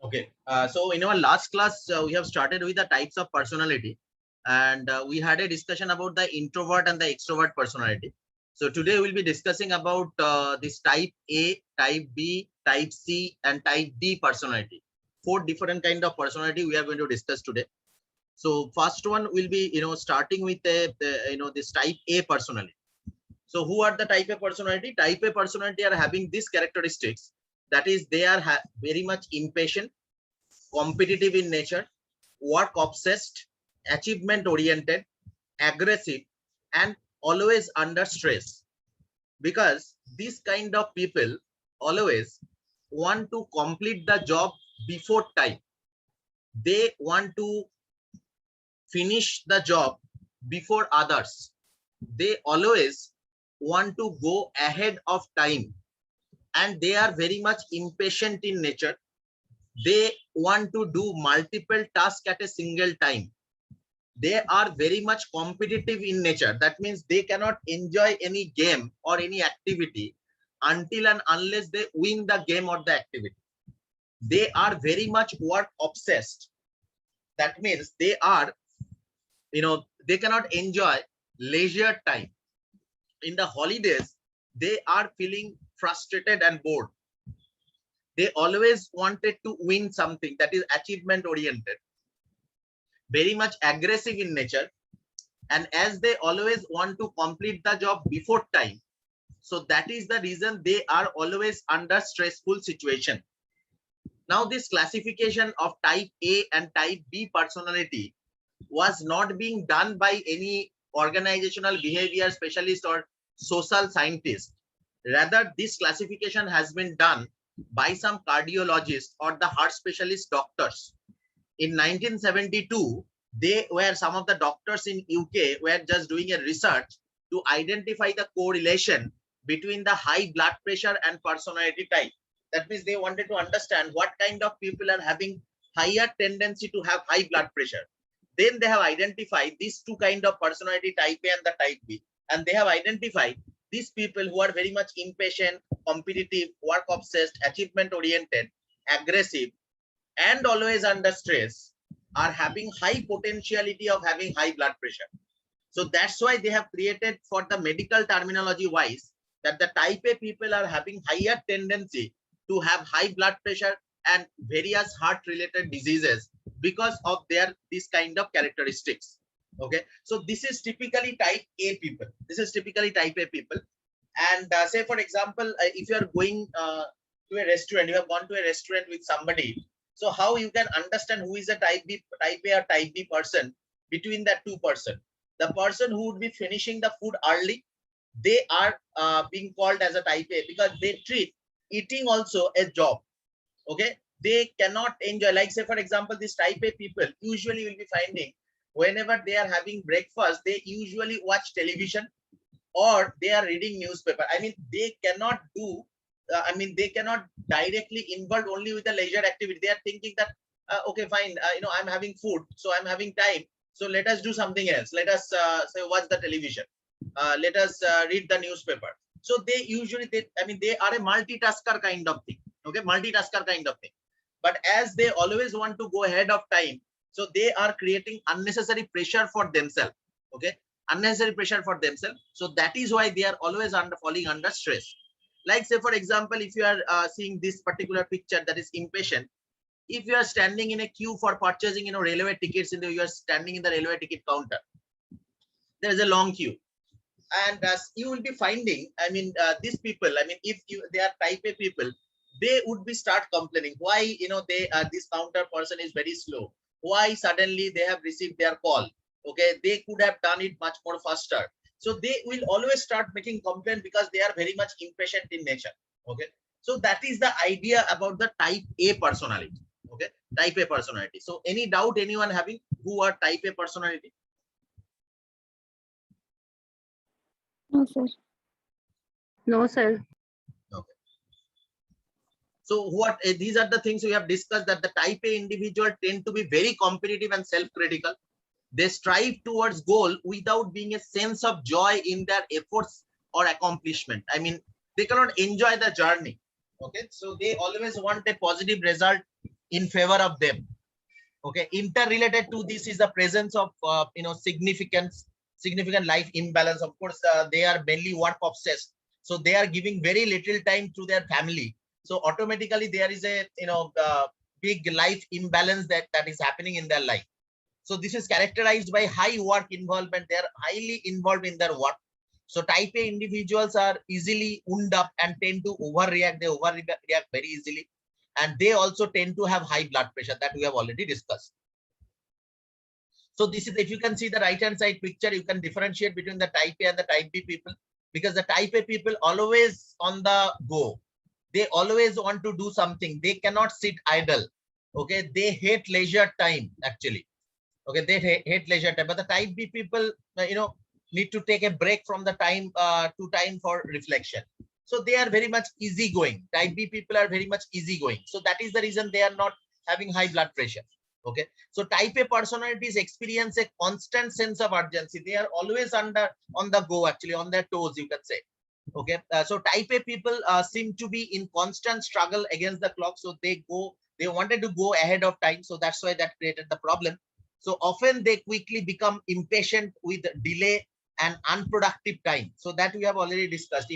Okay. So in our last class, we have started with the types of personality, and we had a discussion about the introvert and the extrovert personality. So today we'll be discussing about this type A, type B, type C, and type D personality. Four different kind of personality we are going to discuss today. So first one will be, starting with this type A personality. So who are the type A personality? Type A personality are having these characteristics. That is, they are very much impatient, competitive in nature, work obsessed, achievement oriented, aggressive, and always under stress. Because these kind of people always want to complete the job before time. They want to finish the job before others. They always want to go ahead of time, and they are very much impatient in nature. They want to do multiple tasks at a single time. They are very much competitive in nature. That means they cannot enjoy any game or any activity until and unless they win the game or the activity. They are very much work obsessed. That means they are, they cannot enjoy leisure time. In the holidays, they are feeling frustrated and bored. They always wanted to win something, that is achievement oriented, very much aggressive in nature, and as they always want to complete the job before time, so that is the reason they are always under stressful situation. Now this classification of type A and type B personality was not being done by any organizational behavior specialist or social scientist. Rather, this classification has been done by some cardiologists or the heart specialist doctors. In 1972, they were some of the doctors in UK were just doing a research to identify the correlation between the high blood pressure and personality type. That means they wanted to understand what kind of people are having higher tendency to have high blood pressure. Then they have identified these two kind of personality, type A and the type B, and they have identified these people who are very much impatient, competitive, work obsessed, achievement oriented, aggressive, and always under stress are having high potentiality of having high blood pressure. So that's why they have created, for the medical terminology wise, that the type A people are having higher tendency to have high blood pressure and various heart related diseases because of their this kind of characteristics. Okay, so this is typically type A people. This is typically type A people. And say for example, if you are going to a restaurant, you have gone to a restaurant with somebody. So how you can understand who is a type B, type A or type B person between that two person? The person who would be finishing the food early, they are being called as a type A because they treat eating also a job. Okay, they cannot enjoy, like say for example, this type A people usually will be finding whenever they are having breakfast, they usually watch television or they are reading newspaper. I mean, they cannot do, they cannot directly involve only with the leisure activity. They are thinking that, okay, fine, I'm having food, so I'm having time. So let us do something else. Let us say watch the television. Let us read the newspaper. So they usually, they are a multitasker kind of thing. Okay, multitasker kind of thing. But as they always want to go ahead of time, so they are creating unnecessary pressure for themselves. Okay, unnecessary pressure for themselves. So that is why they are always falling under stress. Like say for example, if you are seeing this particular picture, that is impatient. If you are standing in a queue for purchasing, railway tickets, you are standing in the railway ticket counter. There is a long queue, and you will be finding, these people, if they are type A people, they would be start complaining why, this counter person is very slow. Why suddenly they have received their call? Okay, they could have done it much more faster. So they will always start making complaint because they are very much impatient in nature. Okay, so that is the idea about the type A personality. Okay, type A personality. So any doubt anyone having who are type A personality? No, sir. No, sir. Okay. So what these are the things we have discussed, that the type A individual tend to be very competitive and self-critical. They strive towards goal without being a sense of joy in their efforts or accomplishment. I mean, they cannot enjoy the journey. Okay, so they always want a positive result in favor of them. Okay, interrelated to this is the presence of significant life imbalance. Of course, they are mainly work obsessed, so they are giving very little time to their family. So automatically there is a big life imbalance that is happening in their life. So this is characterized by high work involvement. They are highly involved in their work. So type A individuals are easily wound up and tend to overreact. They overreact very easily. And they also tend to have high blood pressure that we have already discussed. So this is, if you can see the right hand side picture, you can differentiate between the type A and the type B people, because the type A people always on the go. They always want to do something. They cannot sit idle. Okay, they hate leisure time actually. Okay, they hate leisure time. But the type B people, need to take a break from the time to time for reflection. So they are very much easygoing. Type B people are very much easygoing. So that is the reason they are not having high blood pressure. Okay, so type A personalities experience a constant sense of urgency. They are always on the go, actually on their toes, you can say. Okay, so type A people seem to be in constant struggle against the clock. So they wanted to go ahead of time. So that's why that created the problem. So often they quickly become impatient with delay and unproductive time. So that we have already discussed.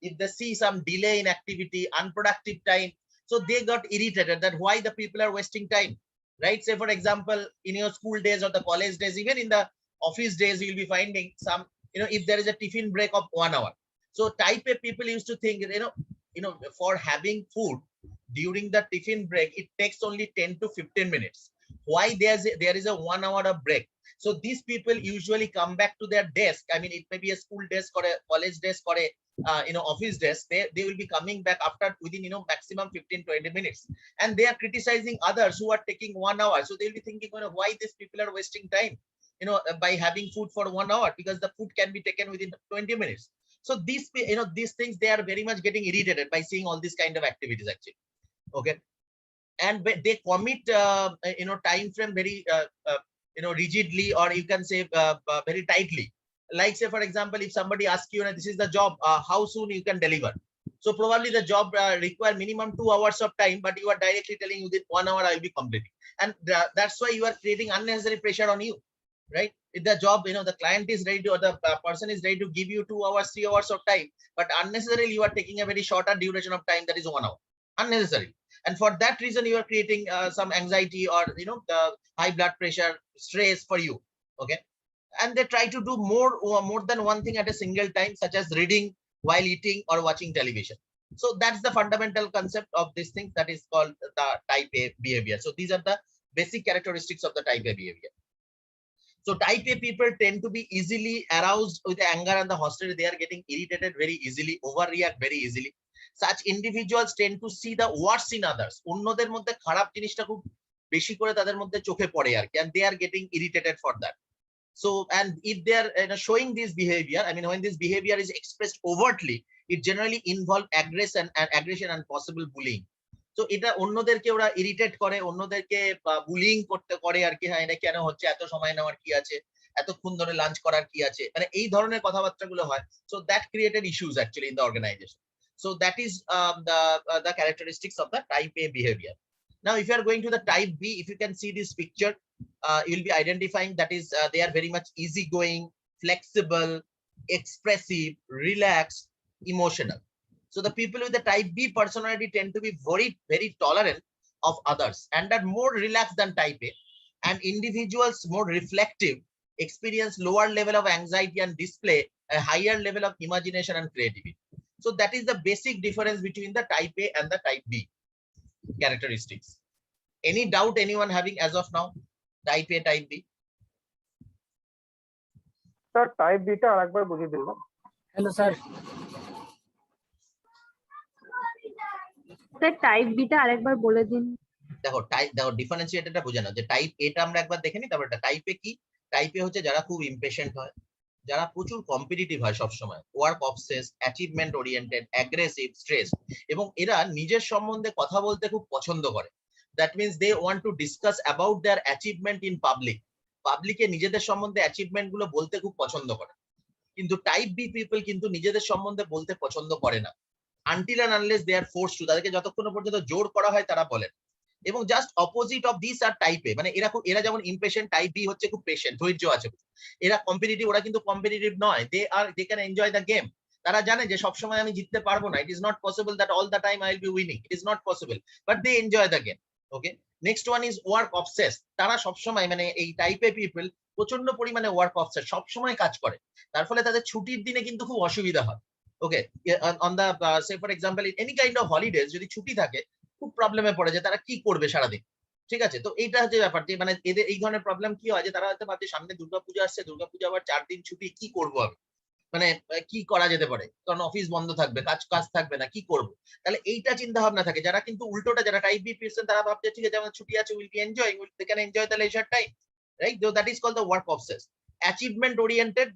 If they see some delay in activity, unproductive time, so they got irritated that why the people are wasting time, right? Say for example, in your school days or the college days, even in the office days, you'll be finding some, if there is a tiffin break of 1 hour. So type A people used to think, for having food during the tiffin break, it takes only 10 to 15 minutes. Why there is a 1 hour of break? So these people usually come back to their desk. I mean, it may be a school desk or a college desk or a office desk. They will be coming back after within maximum 15-20 minutes, and they are criticizing others who are taking 1 hour. So they'll be thinking, why these people are wasting time, by having food for 1 hour, because the food can be taken within 20 minutes. So these things, they are very much getting irritated by seeing all these kind of activities actually. Okay, and they commit time frame very rigidly, or you can say very tightly. Like say for example, if somebody asks you, this is the job, how soon you can deliver? So probably the job require minimum 2 hours of time, but you are directly telling within 1 hour I will be completing, and that's why you are creating unnecessary pressure on you, right? If the job, the client is ready to, or the person is ready to give you 2 hours, 3 hours of time, but unnecessarily you are taking a very shorter duration of time, that is 1 hour, unnecessary. And for that reason, you are creating some anxiety or the high blood pressure, stress for you. Okay, and they try to do more than one thing at a single time, such as reading while eating or watching television. So that's the fundamental concept of this thing that is called the type A behavior. So these are the basic characteristics of the type A behavior. So type A people tend to be easily aroused with anger and the hostility. They are getting irritated very easily, overreact very easily. Such individuals tend to see the worst in others. অন্যদের মধ্যে খারাপ জিনিসটা খুব বেশি করে তাদের মধ্যে চোখে পড়ে আর কি, and they are getting irritated for that. So, and if they are showing this behavior, I mean, when this behavior is expressed overtly, it generally involves aggression and possible bullying. So এটা অন্যদেরকে ওরা irritate করে, অন্যদেরকে bullying করতে করে আর কি, হ্যাঁ এটা কেন হচ্ছে, এত সময় নেওয়ার কি আছে, এতক্ষণ ধরে লাঞ্চ করার কি আছে, মানে এই ধরনের কথাবার্তাগুলো হয়. So that created issues actually in the organization. So that is the characteristics of the type A behavior. Now, if you are going to the type B, if you can see this picture, you will be identifying that is they are very much easygoing, flexible, expressive, relaxed, emotional. So the people with the type B personality tend to be very, very tolerant of others and are more relaxed than type A. And individuals more reflective experience lower level of anxiety and display a higher level of imagination and creativity. So that is the basic difference between the type A and the type B characteristics. Any doubt anyone having as of now? Type A, type B? Sir, type beta আরেকবার বুঝিয়ে দিন না। Hello, sir. Sir type beta আরেকবার বলে দিন। দেখো ডিফারেন্সিয়েটরটা বুঝে নাও, যে টাইপ এটা আমরা একবার দেখে নিই, তারপর টাইপ এ কি? টাইপ এ হচ্ছে যারা খুব ইমপেশেন্ট হয়, যারা প্রচুর কম্পিটিটিভ হয় সবসময়, work obsess, achievement oriented, aggressive, stress, এবং এরা নিজের সম্বন্ধে কথা বলতে খুব পছন্দ করে। That means they want to discuss about their achievement in public. পাবলিকে নিজেদের সম্বন্ধে অ্যাচিভমেন্ট গুলো বলতে খুব পছন্দ করে। কিন্তু টাইপ বি পিপল কিন্তু নিজেদের সম্বন্ধে বলতে পছন্দ করে না, until and unless they are forced to. তাদেরকে যতক্ষণ পর্যন্ত জোর করা হয় তারা বলেন। এবং just opposite of this are type A, মানে এরা যেমন ইমপেশেন্ট, টাইপ বি হচ্ছে খুব পেশেন্ট, ধৈর্য আছে। এরা কম্পিটিটিভ, ওরা কিন্তু কম্পিটিটিভ নয়, they can enjoy the game. তারা জানে যে সবসময় আমি জিততে পারবো না, it is not possible that all the time I will be winning, it is not possible, but they enjoy the game. Okay, next one is work obsess. তারা সবসময়, মানে এই টাইপে পিপল প্রচন্ড পরিমাণে ওয়ার্ক অবসেস, সবসময় কাজ করে, তার ফলে তাদের ছুটির দিনে কিন্তু খুব অসুবিধা হয়। Okay, on the say for example any kind of holidays যদি ছুটি থাকে, খুব প্রবলেমে পড়ে যে তারা কি করবে সারাদিন। ঠিক আছে, তো এইটা হচ্ছে ব্যাপার যে মানে এদের এই ধরনের প্রবলেম কি হয় যে তারা হয়তো ভাবছে সামনে দুর্গাপূজা আসছে, দুর্গাপূজা আবার 4 দিন ছুটি, কি করবো আমি, মানে কি করা যেতে পারে, কারণ অফিস বন্ধ থাকবে, কাজ থাকবে না, কি করব। তাহলে এইটা চিন্তা ভাবনা থাকে। যারা কিন্তু উল্টোটা, যারা টাইপ বি পার্সন, তারা ভাবছে ঠিক আছে আমার ছুটি আছে, will be enjoying, they can enjoy the leisure time, right? So that is called the work obsess. Achievement oriented,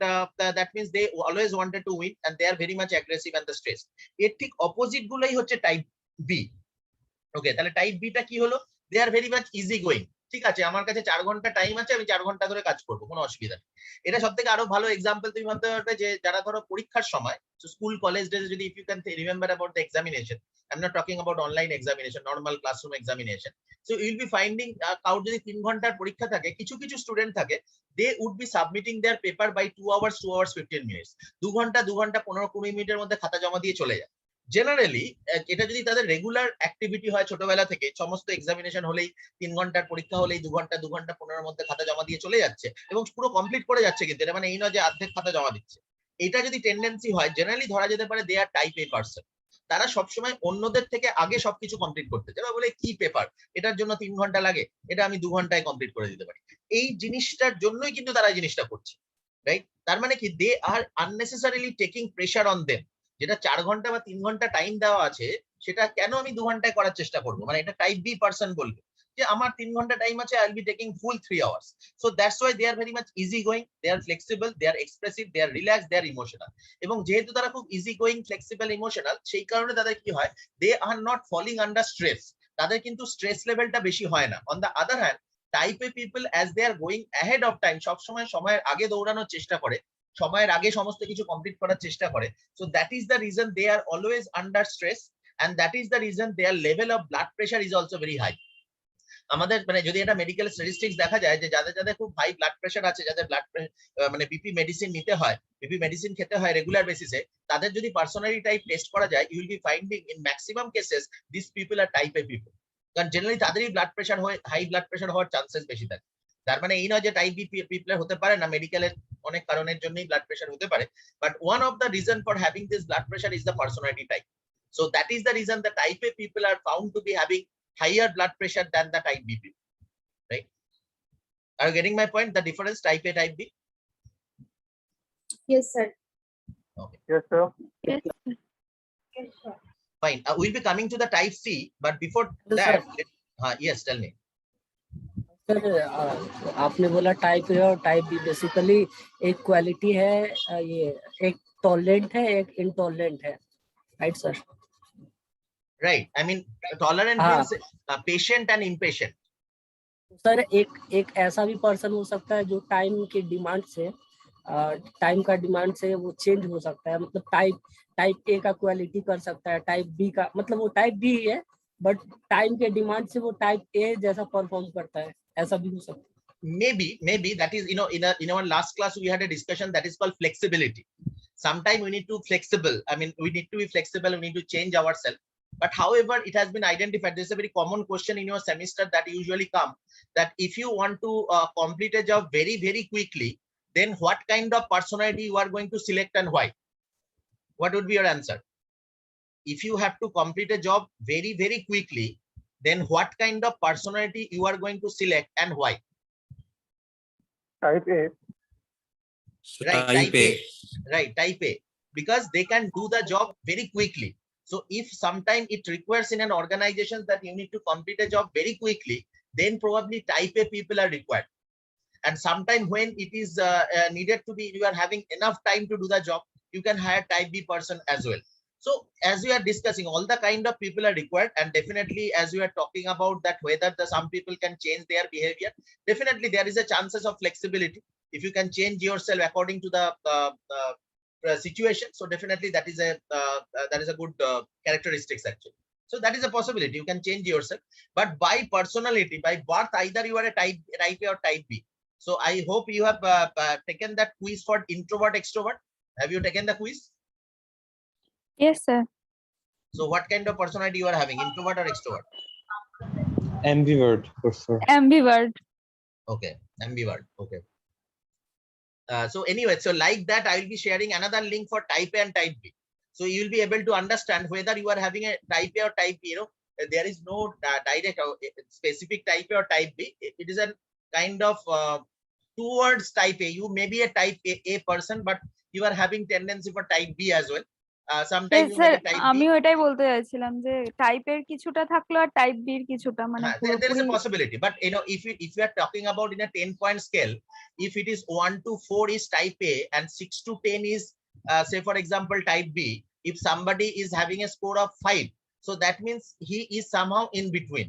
that means they always wanted to win and they are very much aggressive and the stress. এর ঠিক opposite গুলোই হচ্ছে type B. ওকে, তাহলে type beta কি হলো? They are very much easy going. ঠিক আছে, আমার কাছে 4 ঘন্টা টাইম আছে, আমি 4 ঘন্টা ধরে কাজ করবো, কোনো অসুবিধা নেই। এটা সব থেকে আরো ভালো এক্সাম্পল তুমি ভাবতে পারবে যে যারা ধরো পরীক্ষার সময়, স্কুল কলেজ ডেজ, যদি if you can remember about the examination, I am not talking about online examination, normal classroom examination. So you will be finding, কাউর যদি 3 ঘন্টার পরীক্ষা থাকে, কিছু কিছু স্টুডেন্ট থাকে, they would be submitting their paper by 2 hours 15 minutes, 2 ঘন্টা 15-20 মিনিটের মধ্যে খাতা জমা দিয়ে চলে যায়। জেনারেলি এটা যদি তাদের রেগুলার অ্যাক্টিভিটি হয়, ছোটবেলা থেকে সমস্ত এক্সামিনেশন হলেই 3 ঘন্টার পরীক্ষা হলেই 2 ঘন্টা 15 মধ্যে খাতা জমা দিয়ে চলে যাচ্ছে এবং পুরো কমপ্লিট করে যাচ্ছে, কিন্তু এটা মানে এই নয় যে অর্ধেক খাতা জমা দিচ্ছে। এটা যদি টেন্ডেন্সি হয়, জেনারেলি ধরা যেতে পারে দে আর টাইপ এ পারসন। তারা সবসময় অন্যদের থেকে আগে সবকিছু কমপ্লিট করতে চায়, বলে কি পেপার, এটার জন্য 3 ঘন্টা লাগে, এটা আমি 2 ঘন্টায় কমপ্লিট করে দিতে পারি। এই জিনিসটার জন্যই কিন্তু তারা এই জিনিসটা করছে, রাইট? তার মানে কি, they are unnecessarily taking pressure on them. যেটা 4 ঘন্টা বা 3 ঘন্টা টাইম দেওয়া আছে, সেটা কেন আমি 2 ঘন্টায় করার চেষ্টা করবো? মানে এটা টাইপ বি পারসন বলবে যে আমার 3 ঘন্টা টাইম আছে, I will be taking full 3 hours. So that's why they are very much easy going, they are flexible, they are expressive, they are relaxed, they are emotional. এবং যেহেতু তারা খুব easy going, flexible, emotional, সেই কারণে তাদের কি হয়, they are not falling under stress. তাদের কিন্তু স্ট্রেস লেভেলটা বেশি হয় না। On the other hand, type A people as they are going ahead of time, সবসময় সময়ের আগে দৌড়ানোর চেষ্টা করে, সময়ের আগে সমস্ত কিছু কমপ্লিট করার চেষ্টা করে। So that is the reason they are always under stress, and that is the reason their level of blood pressure is also very high. আমাদের মানে যদি এটা মেডিকেল স্ট্যাটিস্টিক্স দেখা যায় যে যাদের যাদের খুব হাই ব্লাড প্রেশার আছে, যাদের ব্লাড মানে বিপি মেডিসিন নিতে হয়, বিপি মেডিসিন খেতে হয় রেগুলার বেসিসে, তাদের যদি পার্সোনালিটি টাইপ টেস্ট করা যায়, you will be finding in maximum cases this people are type A people. কারণ জেনারেলি তাদেরই ব্লাড প্রেশার হয়, হাই ব্লাড প্রেশার হওয়ার চান্সেস বেশি থাকে। তার মানে এই নয় যে টাইপ বি পিপলের হতে পারে না, মেডিকেলের অনেক কারণের জন্যই ব্লাড প্রেশার হতে পারে, but one of the reason for having this blood pressure is the personality type. So that is the reason the type A people are found to be having higher blood pressure than the type B people, right? Are you getting my point? The difference type A, type B? Yes, sir. Okay, Yes, sir. Yes, sir. Yes, sir. fine. We'll be coming to the type C, but before Yes, that, sir. yes, tell me. Sir आपने बोला type A और type B, basically एक quality है, ये एक tolerant है, एक intolerant है, right sir? Right. I mean, tolerant हाँ. means patient and impatient. Sir एक ऐसा भी पर्सन हो सकता है जो टाइम के डिमांड से, टाइम का डिमांड से वो चेंज हो सकता है, मतलब टाइप ए का क्वालिटी कर सकता है, टाइप बी का, मतलब वो टाइप बी है बट टाइम के डिमांड से वो टाइप ए जैसा परफॉर्म करता है, ऐसा भी हो सकता है। Maybe that is, in our last class we had a discussion that is called flexibility. Sometimes we need to flexible, I mean we need to be flexible, we need to change ourselves. But however, it has been identified, this is a very common question in your semester that usually come, that if you want to complete a job very very quickly, then what kind of personality you are going to select and why? What would be your answer? If you have to complete a job very very quickly, then what kind of personality you are going to select and why? Type A. Right, Type A. Right, type A, because they can do the job very quickly. So if sometime it requires in an organization that you need to complete a job very quickly, then probably type A people are required. And sometime when it is needed to be, you are having enough time to do the job, you can hire type B person as well. So as we are discussing, all the kind of people are required, and definitely as we are talking about that whether some people can change their behavior, definitely there is a chances of flexibility. If you can change yourself according to the situation, so definitely that is a good characteristics actually. So that is a possibility. You can change yourself, but by personality, by birth, either you are a type A or type B. So I hope you have taken that quiz for introvert extrovert. Have you taken the quiz? Yes, sir. So what kind of personality you are having, introvert or extrovert? Ambivert, professor. Ambivert. Okay, ambivert. Okay. So anyway, so like that, I will be sharing another link for type A and type B. So you will be able to understand whether you are having a type A or type B. You know, there is no direct or specific type A or type B. It is a kind of towards type A. You may be a type A person, but you are having tendency for type B as well. Sometimes Yes, you may sir. be type আমি B. ওটাই বলতে চাইছিলাম যে টাইপের কিছুটা থাকলো আর type B এর কিছুটা মানে There is a পুরোপুরি possibility, but you know, if you are talking about in a 10-point scale, if it is 1 to 4 is type A and 6 to 10 is say for example type B, if somebody is having a score of 5, so that means he is somehow in between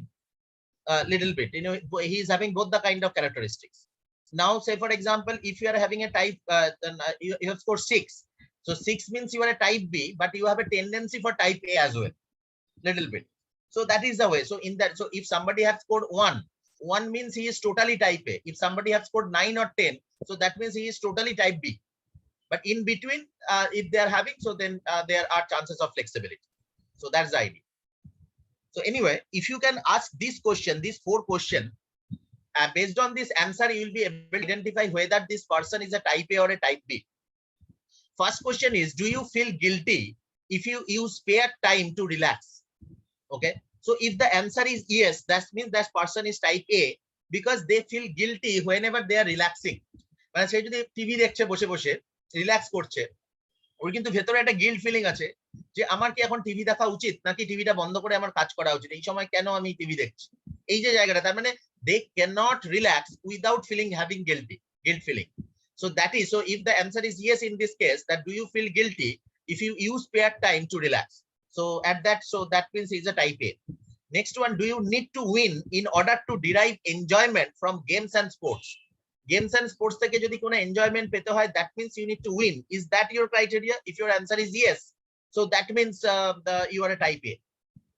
a little bit, you know, he is having both the kind of characteristics. Now say for example, if you are having a type then you have scored 6, so 6 means you are a type B, but you have a tendency for type A as well, little bit. So that is the way. So in that, so if somebody has scored 1 means he is totally type A. If somebody has scored 9 or 10, so that means he is totally type B. But in between, if they are having, so then there are chances of flexibility. So that's the idea. So anyway, if you can ask this question, these 4 questions, based on this answer, you will be able to identify whether this person is a type A or a type B. First question is, do you feel guilty if you use spare time to relax? Okay, so if the answer is yes, that means that person is type A because they feel guilty whenever they are relaxing. মানে সে যদি TV দেখছে বসে বসে relax করছে, ওর কিন্তু ভেতরে একটা guilt feeling আছে যে আমার কি এখন টিভি দেখা উচিত নাকি টিভিটা বন্ধ করে আমার কাজ করা উচিত, এই সময় কেন আমি টিভি দেখছি, এই যে জায়গাটা, তার মানে they cannot relax without feeling having guilt feeling. So that is, so if the answer is yes in this case, that do you feel guilty if you use spare time to relax? So at that, so that means he's a type A. Next one, do you need to win in order to derive enjoyment from games and sports? Games and sports থেকে যদি কোনো enjoyment পেতে হয়, that means you need to win. Is that your criteria? If your answer is yes, so that means you are a type A.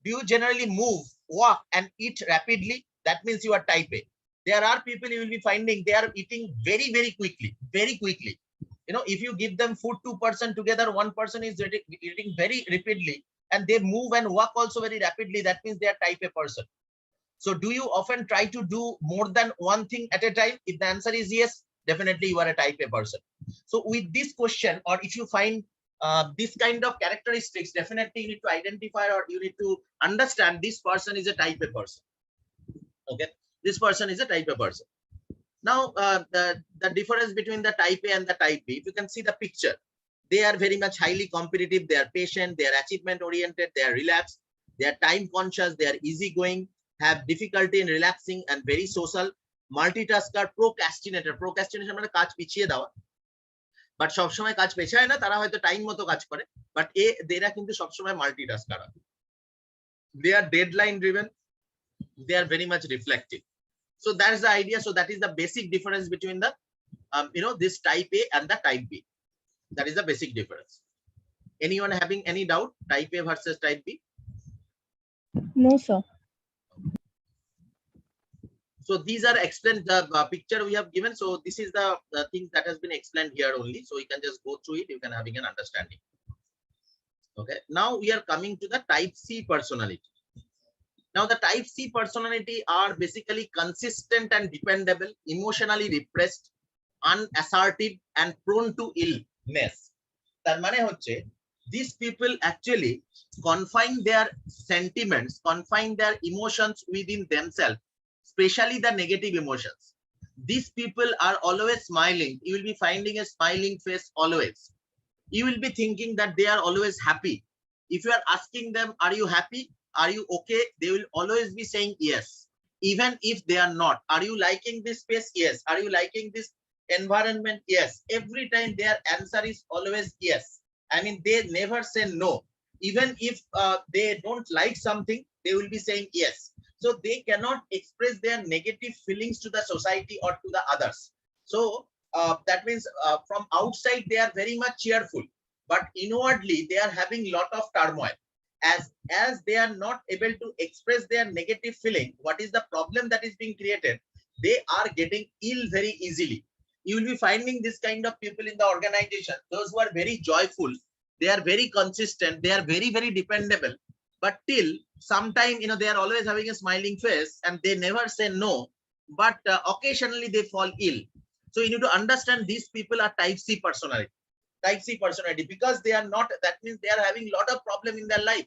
Do you generally move, walk and eat rapidly? That means you are type A. There are people you will be finding they are eating very quickly. You know, if you give them food, 2 person together, 1 person is eating very rapidly, and they move and walk also very rapidly, that means they are type A person. So do you often try to do more than one thing at a time? If the answer is yes, definitely you are a type A person. So with this question, or if you find this kind of characteristics, definitely you need to identify or you need to understand this person is a type A person. Okay, this person is a type A person. Now the difference between the type A and the type B, if you can see the picture, they are very much highly competitive, they are patient, they are achievement oriented, they are relaxed, they are time conscious, they are easygoing, have difficulty in relaxing and very social, multitasker, procrastination মানে কাজ পিছিয়ে দেওয়া, but সবসময় কাজ পেছায় না, তারা হয়তো time মতো কাজ করে, বাট এরা কিন্তু সবসময় মাল্টিটাস্কার হয়, they are deadline driven, they are very much reflective. So that's the idea. So that is the basic difference between the you know, this type A and the type B. That is the basic difference. Anyone having any doubt, type A versus type B? No, sir. So these are explained, the picture we have given. So this is the thing that has been explained here only. So you can just go through it, you can having an understanding. Okay, now we are coming to the type C personality. Now the type C personality are basically consistent and dependable, emotionally repressed, unassertive and prone to illness. তার মানে হচ্ছে these people actually confine their sentiments, confine their emotions within themselves, especially the negative emotions. These people are always smiling. You will be finding a smiling face always. You will be thinking that they are always happy. If you are asking them, are you happy? Are you okay? They will always be saying yes. Even if they are not. Are you liking this space? Yes. Are you liking this environment? Yes. Every time their answer is always yes. I mean, they never say no. Even if they don't like something, they will be saying yes. So they cannot express their negative feelings to the society or to the others. So that means from outside they are very much cheerful, but inwardly they are having lot of turmoil. as they are not able to express their negative feeling, what is the problem that is being created? They are getting ill very easily. You will be finding this kind of people in the organization, those who are very joyful, they are very consistent, they are very, very dependable, but till sometime, they are always having a smiling face and they never say no, but occasionally they fall ill. So you need to understand these people are type C personality. Type C personality, because they are not, that means they are having a lot of problem in their life,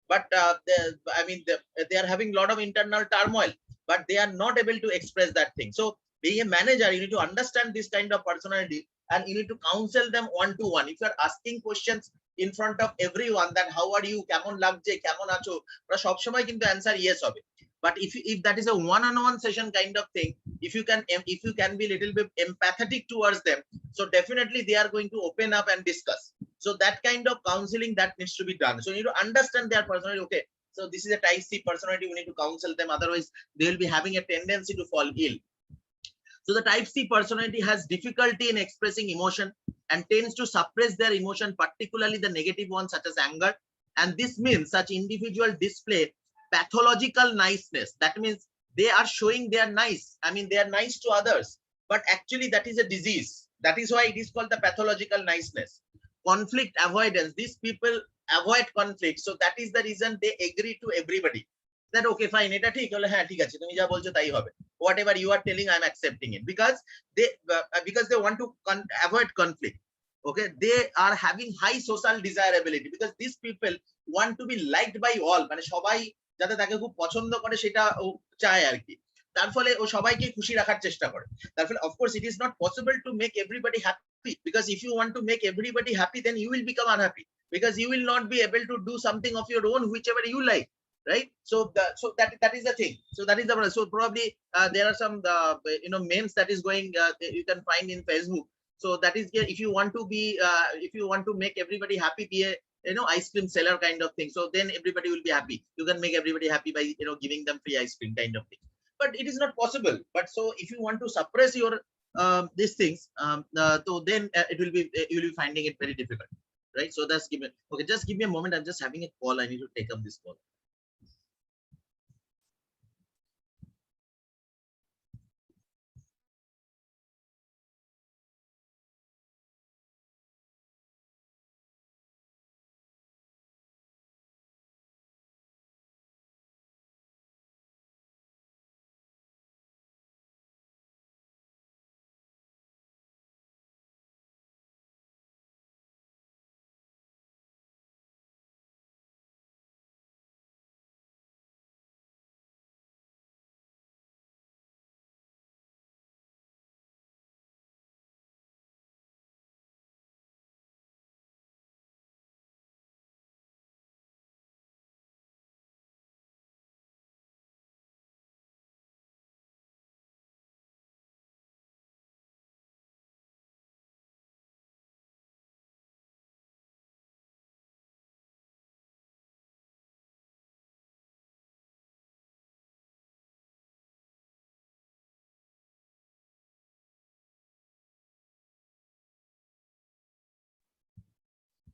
but they are having a lot of internal turmoil, but they are not able to express that thing. So being a manager, you need to understand this kind of personality and you need to counsel them one-to-one. If you are asking questions in front of everyone that how are you, কেমন লাগছে, কেমন আছো, ওরা সবসময় কিন্তু answer yes হবে. But if that is a one-on-one session kind of thing, if you can be little bit empathetic towards them, so definitely they are going to open up and discuss. So that kind of counseling that needs to be done. So you need to understand their personality. Okay, so this is a type C personality, we need to counsel them, otherwise they will be having a tendency to fall ill. So the type C personality has difficulty in expressing emotion and tends to suppress their emotion, particularly the negative ones such as anger. And this means such individual display pathological niceness. That means they are showing they are nice. I mean, they are nice to others, but actually that is a disease. That is why it is called the pathological niceness. Conflict avoidance. These people avoid conflict. So that is the reason they agree to everybody. That okay, fine, এটা ঠিক হলে হ্যাঁ ঠিক আছে, তুমি যা বলছো তাই হবে. Whatever you are telling, I'm accepting it, because they want to avoid conflict. Okay, they are having high social desirability, because these people want to be liked by all. মানে সবাই যাতে তাকে খুব পছন্দ করে সেটা ও চায় আর কি। তার ফলে ও সবাইকে খুশি রাখার চেষ্টা করে। তার ফলে of course it is not possible to make everybody happy, because if you want to make everybody happy, then you will become unhappy, because you will not be able to do something of your own whichever you like, right? So that is the thing. So that is the, so probably there are some memes that is going, you can find in Facebook. So that is, if you want to be if you want to make everybody happy, be a ice cream seller kind of thing, so then everybody will be happy. You can make everybody happy by giving them free ice cream kind of thing, but it is not possible. But so if you want to suppress your these things, so then it will be you will be finding it very difficult, right? So that's okay, just give me a moment, I'm just having a call, I need to take up this call.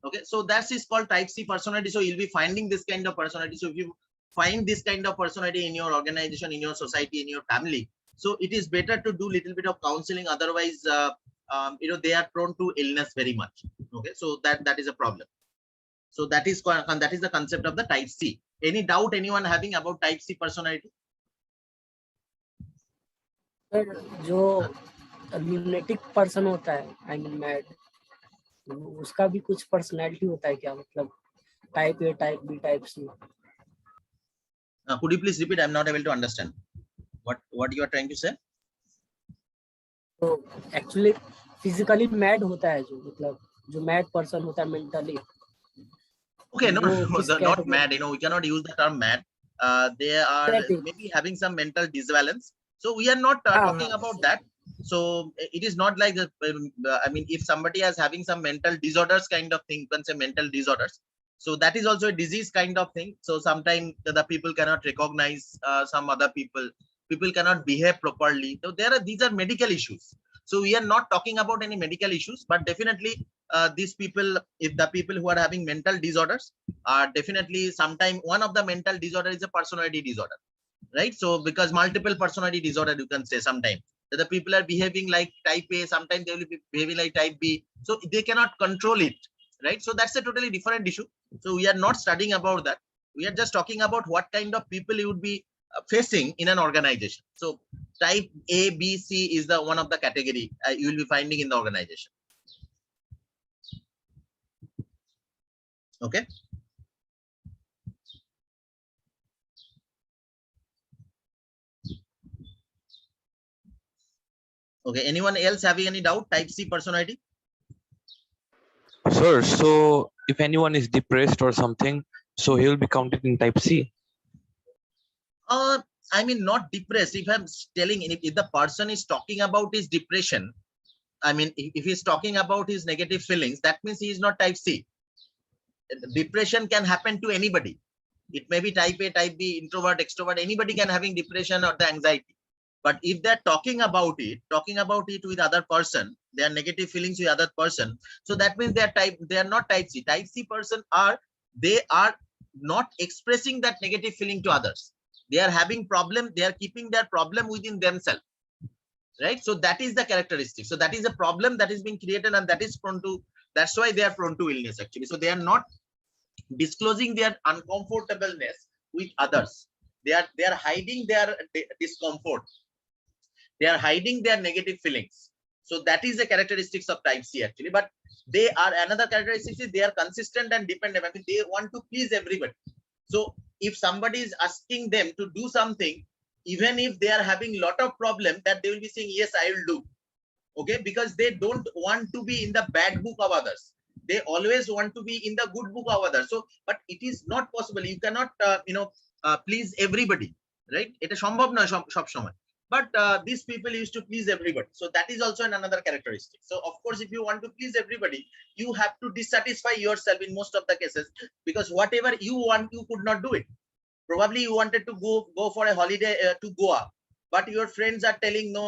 Okay, so that is called type C personality. So you'll be finding this kind of personality. So if you find this kind of personality in your organization, in your society, in your family, so it is better to do little bit of counseling, otherwise they are prone to illness very much. Okay, so that is a problem. So that is the concept of the type C. Any doubt anyone having about type C personality? Sir जो lunatic person होता है, I mean mad, उसका भी कुछ personality होता है क्या? मतलब type A, type B, type C. Could you please repeat? I'm not able to understand what you are trying to say. तो एक्चुअली फिजिकली मैड होता है जो, मतलब जो मैड पर्सन होता है mentally. Okay, no, not mad. We cannot use the term mad. They are maybe having some mental disbalance. So we are not talking about that. So it is not like I mean, if somebody is having some mental disorders kind of thing, you can say mental disorders. So that is also a disease kind of thing. So sometimes the people cannot recognize some other people. People cannot behave properly. So these are medical issues. So we are not talking about any medical issues, but definitely these people, if the people who are having mental disorders are definitely sometime one of the mental disorder is a personality disorder, right? So because multiple personality disorder, you can say sometimes that the people are behaving like type A, sometimes they will be behaving like type B, so they cannot control it, right? So that's a totally different issue. So we are not studying about that. We are just talking about what kind of people you would be facing in an organization. So type A, B, C is the one of the category you will be finding in the organization. Okay. Okay. Anyone else having any doubt? Type C personality. Sir, so if anyone is depressed or something, so he will be counted in type C. I mean, not depressed. If I'm telling, if the person is talking about his depression, I mean, if he's talking about his negative feelings, that means he is not type C. Depression can happen to anybody. It may be type A, type B, introvert, extrovert, anybody can having depression or the anxiety. But if they're talking about it with other person, their negative feelings with other person, so that means they are not type C. Type C person they are not expressing that negative feeling to others. They are having problem, they are keeping their problem within themselves, right? So that is the characteristic. So that is a problem that is being created, and that is prone to, that's why they are prone to illness actually. So they are not disclosing their uncomfortableness with others. They are hiding their discomfort. They are hiding their negative feelings. So that is the characteristics of type C actually. But they are, another characteristic is they are consistent and dependent. I mean, they want to please everybody. So if somebody is asking them to do something, even if they are having lot of problem, that they will be saying, yes, I will do. Okay, because they don't want to be in the bad book of others. They always want to be in the good book of others. So, but it is not possible. You cannot, please everybody, right? It is সম্ভব নয় সব সময়. But these people used to please everybody. So that is also another characteristic. So of course, if you want to please everybody, you have to dissatisfy yourself in most of the cases, because whatever you want, you could not do it. Probably you wanted to go for a holiday to Goa, but your friends are telling no,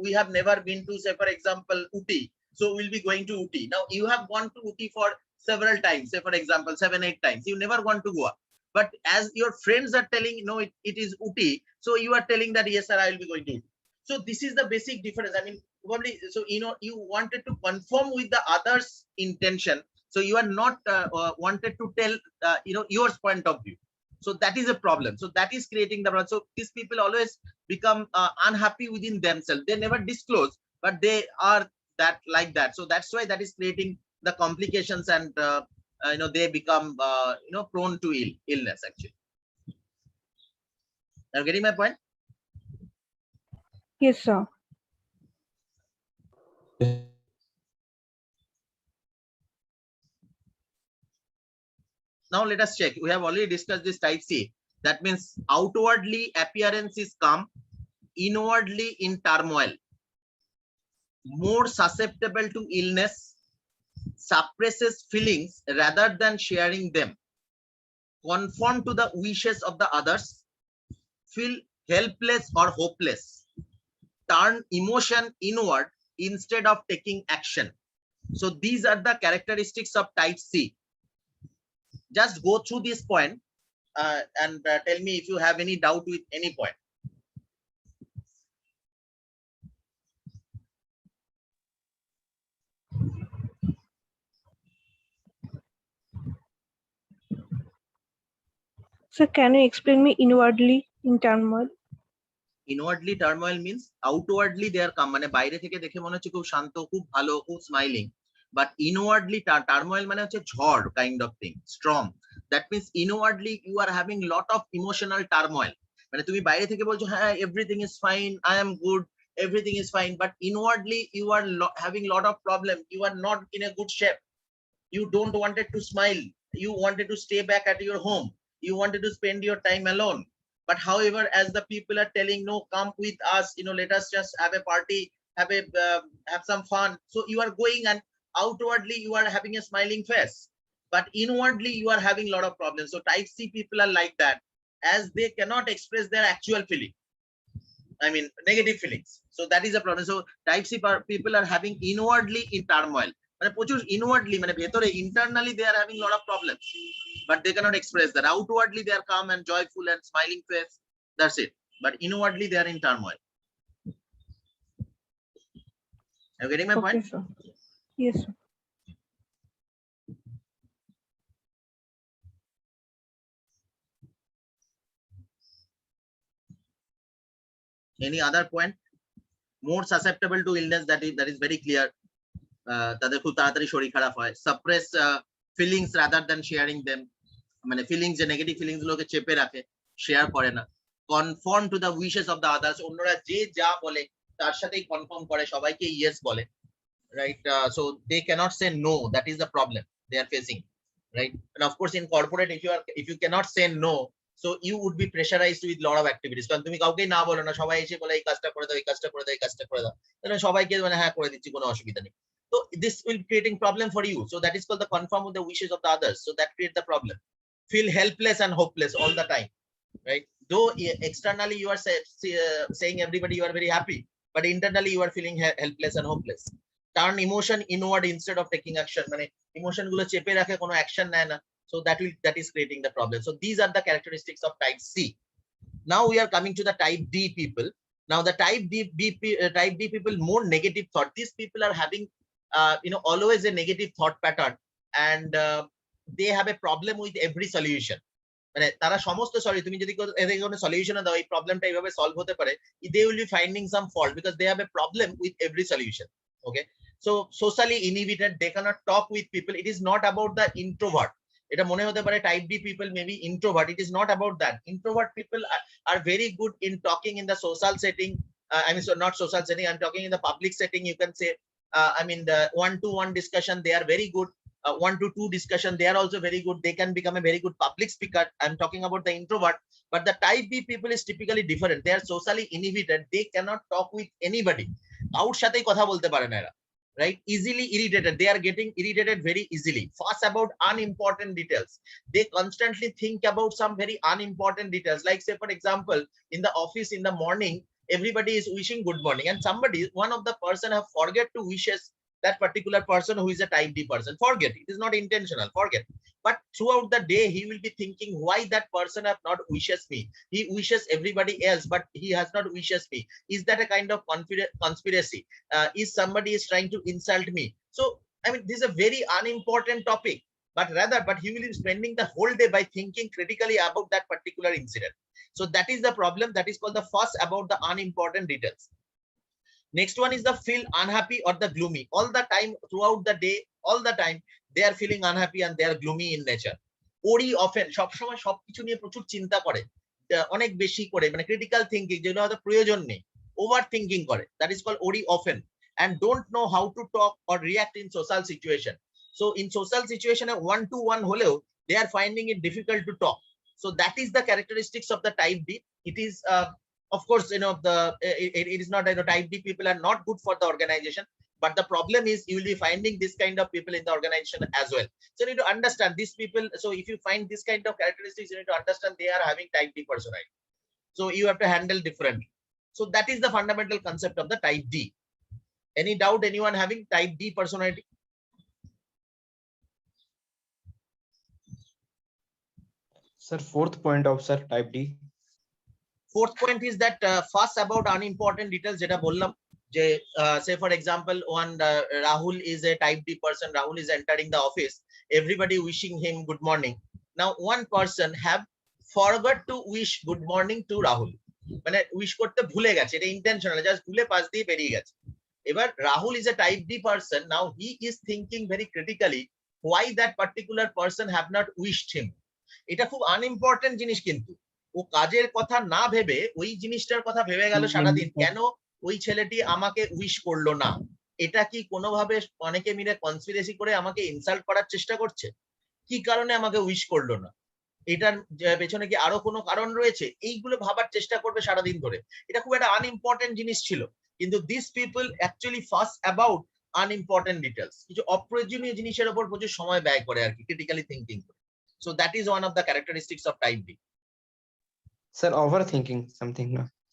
we have never been to, say for example, Uti, so we'll be going to Uti. Now you have gone to Uti for several times, say for example 7-8 times, you never want to Goa, but as your friends are telling no, it is Uti, so you are telling that yes sir, I will be going to Uti. So this is the basic difference. I mean, probably, so you wanted to conform with the others intention, so you are not wanted to tell your point of view. So that is a problem. So that is creating the problem. So these people always become unhappy within themselves. They never disclose, but they are that like that. So that's why that is creating the complications, and they become prone to illness actually. Are you getting my point? Yes, sir. Now let us check. We have already discussed this type C. That means outwardly appearance is calm, inwardly in turmoil, more susceptible to illness, suppresses feelings rather than sharing them, conform to the wishes of the others, feel helpless or hopeless, turn emotion inward instead of taking action. So these are the characteristics of type C. Just go through this point and tell me if you have any doubt with any point. So can you explain me inwardly in turmoil? Inwardly turmoil means outwardly they are calm, মানে বাইরে থেকে দেখে মনে হচ্ছে খুব শান্ত, খুব ভালো, খুব স্মাইলিং, but inwardly turmoil মানে হচ্ছে ঝড় kind of thing, storm. That means inwardly you are having lot of emotional turmoil. মানে তুমি বাইরে থেকে বলছো হ্যাঁ everything is fine, I am good, everything is fine, but inwardly you are having lot of problem. You are not in a good shape. You don't wanted to smile. You wanted to stay back at your home. You wanted to spend your time alone. But however, as the people are telling, no, come with us, let us just have a party, have some fun. So you are going, and outwardly you are having a smiling face, but inwardly you are having a lot of problems. So type C people are like that, as they cannot express their actual feeling. I mean, negative feelings. So that is a problem. So type C people are having inwardly in turmoil. মানে প্রচুর inwardly, মানে ভেতরে internally they are having lot of problems, but they cannot express that. Outwardly they are calm and joyful and smiling face, that's it, but inwardly they are in turmoil. Are you getting my Okay, point? sir. Yes, sir. Any other point? More susceptible to illness, that is very clear. তাদের খুব তাড়াতাড়ি শরীর খারাপ হয়। Suppress feelings rather than sharing them, মানে feelings, যে negative feelings গুলোকে চেপে রাখে, শেয়ার করে না। Confirm to the wishes of the others, অন্যরা যে যা বলে তার সাথেই কনফর্ম করে, সবাইকে ইয়েস বলে, right? So they cannot say no. That is the problem they are facing, right? And of course in corporate, if you cannot say no, so you would be pressurized with lot of activities. কারণ তুমি কাউকেই না বলো না, সবাই এসে বলে এই কাজটা করে দাও, এই কাজটা করে দাও, এই কাজটা করে দাও, তাহলে সবাইকে মানে হ্যাঁ করে দিচ্ছি, কোনো অসুবিধা নেই। So this will creating problem for you. So that is called the conform with the wishes of the others. So that creates the problem. Feel helpless and hopeless all the time, right? Though externally you are saying everybody you are very happy, but internally you are feeling helpless and hopeless. Turn emotion inward instead of taking action, মানে emotion গুলো চেপে রাখে, কোনো action নেয় না। So that is creating the problem. So these are the characteristics of type C. Now we are coming to the type D people. Now the type D people, more negative thought. These people are having always a negative thought pattern, and they have a problem with every solution. মানে তারা সমস্ত তুমি যদি এদের কোনো solution দাও এই প্রবলেমটা এইভাবে সলভ হতে পারে, they will be finding some fault because they have a problem with every solution. Okay, so socially inhibited, they cannot talk with people. It is not about the introvert. এটা মনে হতে পারে type D people may be introvert. It is not about that. Introvert people are very good in talking in the social setting. I mean, so not social setting, I'm talking in the public setting. You can say I mean the one-to-one discussion, they are very good. 1-to-2 discussion, they are also very good. They can become a very good public speaker. I'm talking about the introvert. But the type B people is typically different. They are socially inhibited. They cannot talk with anybody. Out সাথেই কথা বলতে পারে না এরা, right? Easily irritated. They are getting irritated very easily. Fuss about unimportant details. They constantly think about some very unimportant details. Like say for example, in the office in the morning, everybody is wishing good morning, and one of the person have forget to wishes that particular person who is a type D person. Forget, it is not intentional, forget. But throughout the day, he will be thinking why that person have not wishes me. He wishes everybody else, but he has not wishes me. Is that a kind of conspiracy? Is somebody is trying to insult me? So, I mean, this is a very unimportant topic, but he will be spending the whole day by thinking critically about that particular incident. So that is the problem. That is called the fuss about the unimportant details. Next one is the feel unhappy or the gloomy. All the time, throughout the day, all the time, they are feeling unhappy and they are gloomy in nature. Worry often, সবসময় সবকিছু নিয়ে প্রচুর চিন্তা করে, অনেক বেশি করে, মানে ক্রিটিক্যাল থিঙ্কিং, যেগুলো হয়তো প্রয়োজন নেই, ওভার থিঙ্কিং করে, that is called worry often, and don't know how to talk or react in social situation. So in social situation, one-to-one হলেও they are finding it difficult to talk. So that is the characteristics of the type D. It is of course, it is not, type D people are not good for the organization, but the problem is you will be finding this kind of people in the organization as well. So you need to understand these people. So if you find this kind of characteristics, you need to understand they are having type D personality. So you have to handle differently. So that is the fundamental concept of the type D. Any doubt, anyone having type D personality? Sir, fourth point of sir type D. Fourth point is that fuss about unimportant details, jeta bollam je say for example one Rahul is a type D person. Rahul is entering the office, everybody wishing him good morning. Now one person have forgot to wish good morning to Rahul, মানে wish করতে ভুলে গেছে, এটা intentional, just ভুলে পাশ দিয়ে বেরিয়ে গেছে। এবার Rahul is a type D person. Now he is thinking very critically why that particular person have not wished him. এটা খুব unimportant জিনিস, কিন্তু ও কাজের কথা না ভেবে ওই জিনিসটার কথা ভেবে গেল সারাদিন, কেন ওই ছেলেটি আমাকে উইশ করলো না। এটা কি কোনোভাবে অনেকে মিলে কনস্পিরেসি করে আমাকে ইনসাল্ট করার চেষ্টা করছে? কি কারণে আমাকে উইশ করলো না, এটার পেছনে কি আরো কোনো কারণ রয়েছে? এইগুলো ভাবার চেষ্টা করবে সারাদিন ধরে। এটা খুব একটা আনইম্পর্টেন্ট জিনিস ছিল, কিন্তু this people actually fuss about unimportant details, কিছু অপ্রয়োজনীয় জিনিসের উপর প্রচুর সময় ব্যয় করে আর কি, ক্রিটিক্যালি থিঙ্কিং করে। So that is one of the characteristics of type D. Sir, overthinking something.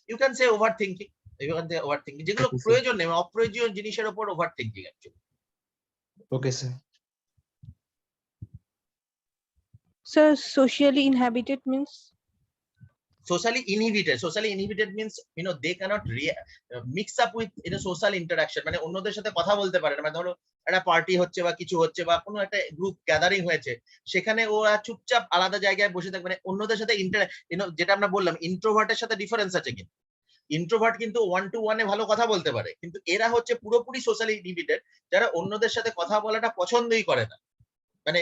You can say overthinking. You can say overthinking, যেগুলো প্রয়োজন নেই, অপ্রয়োজনীয় জিনিসের উপর over thinking actually. Okay, sir. Sir, socially inhabited means? Socially inhibited means they cannot mix up with social interaction, মানে অন্যদের সাথে কথা বলতে পারে না। মানে ধরো একটা পার্টি হচ্ছে বা কিছু হচ্ছে বা কোনো একটা গ্রুপ গ্যাদারিং হয়েছে, সেখানে ওরা চুপচাপ আলাদা জায়গায় বসে থাকবে, মানে অন্যদের সাথে যেটা আমরা বললাম ইন্ট্রোভার্টের সাথে ডিফারেন্স আছে। কিন্তু ইন্ট্রোভার্ট কিন্তু 1 to 1 ভালো কথা বলতে পারে, কিন্তু এরা হচ্ছে পুরোপুরি সোশ্যালি ইনহিবিটেড, যারা অন্যদের সাথে কথা বলাটা পছন্দই করে না। মানে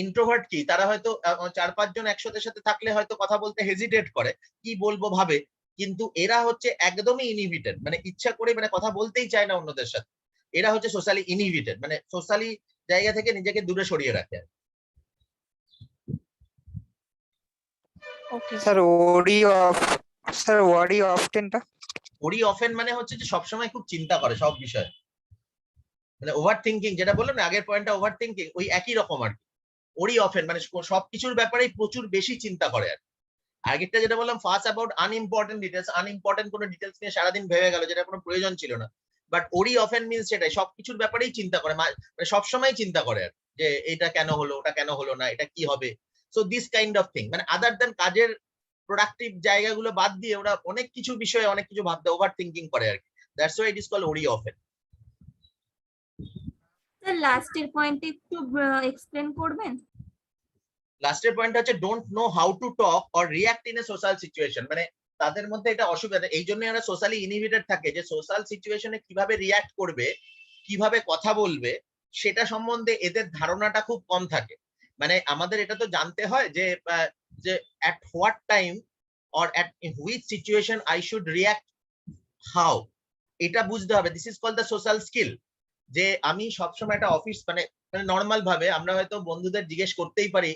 ইন্ট্রোভার্ট কি, তারা হয়তো 4-5 জন একসাথে সাথে থাকলে হয়তো কথা বলতে হেজিটেট করে, কি বলবো ভাবে, কিন্তু এরা হচ্ছে একদমই ইনহিবিটেড, মানে ইচ্ছা করে মানে কথা বলতেই চায় না অন্যদের সাথে। এরা হচ্ছে সোশ্যালি ইনহিবিটেড, মানে সোশ্যালি জায়গা থেকে নিজেকে দূরে সরিয়ে রাখে। Okay. স্যার ওয়ারি অফটেনটা ওরি অফেন মানে হচ্ছে যে সবসময় খুব চিন্তা করে সব বিষয়ে, মানে ওভার থিঙ্কিং, যেটা বললাম না আগের পয়েন্টটা, ওভার থিঙ্কিং ওই একই রকম আর কি। ওরি অফেন মানে সবকিছুর ব্যাপারেই প্রচুর বেশি চিন্তা করে আর আগেরটা যেটা বললাম first about unimportant details, unimportant কোনো ডিটেলস নিয়ে সারাদিন ভেবে গেল, যেটা কোনো প্রয়োজন ছিল না। বাট ওরি অফেন মিনস সেটাই, সবকিছুর ব্যাপারেই চিন্তা করে, মানে সবসময় চিন্তা করে আর যে এটা কেন হলো, ওটা কেন হলো না, এটা কি হবে। So this kind of thing, মানে আদার দেন কাজের প্রোডাক্টিভ জায়গাগুলো বাদ দিয়ে ওরা অনেক কিছু বিষয়ে অনেক কিছু ভাবতে ওভার থিঙ্কিং করে আর কি। That's why it is called worry often. Sir লাস্টের পয়েন্টে একটু এক্সপ্লেন করবেন? লাস্টের পয়েন্ট হচ্ছে don't know how to talk or react in a social situation, মানে তাদের মধ্যে এটা অসুবিধা, এই জন্য এরা সোশ্যালি ইনহিবিটেড থাকে, যে সোশ্যাল সিচুয়েশনে কিভাবে রিঅ্যাক্ট করবে, কিভাবে কথা বলবে, সেটা সম্বন্ধে এদের ধারণাটা খুব কম থাকে। মানে আমাদের এটা তো জানতে হয় যে at what time or at which situation I should react how, এটা বুঝতে হবে। This is called the social skill. যে আমি সবসময় একটা অফিস মানে নর্মাল ভাবে আমরা হয়তো বন্ধুদের জিজ্ঞেস করতেই পারি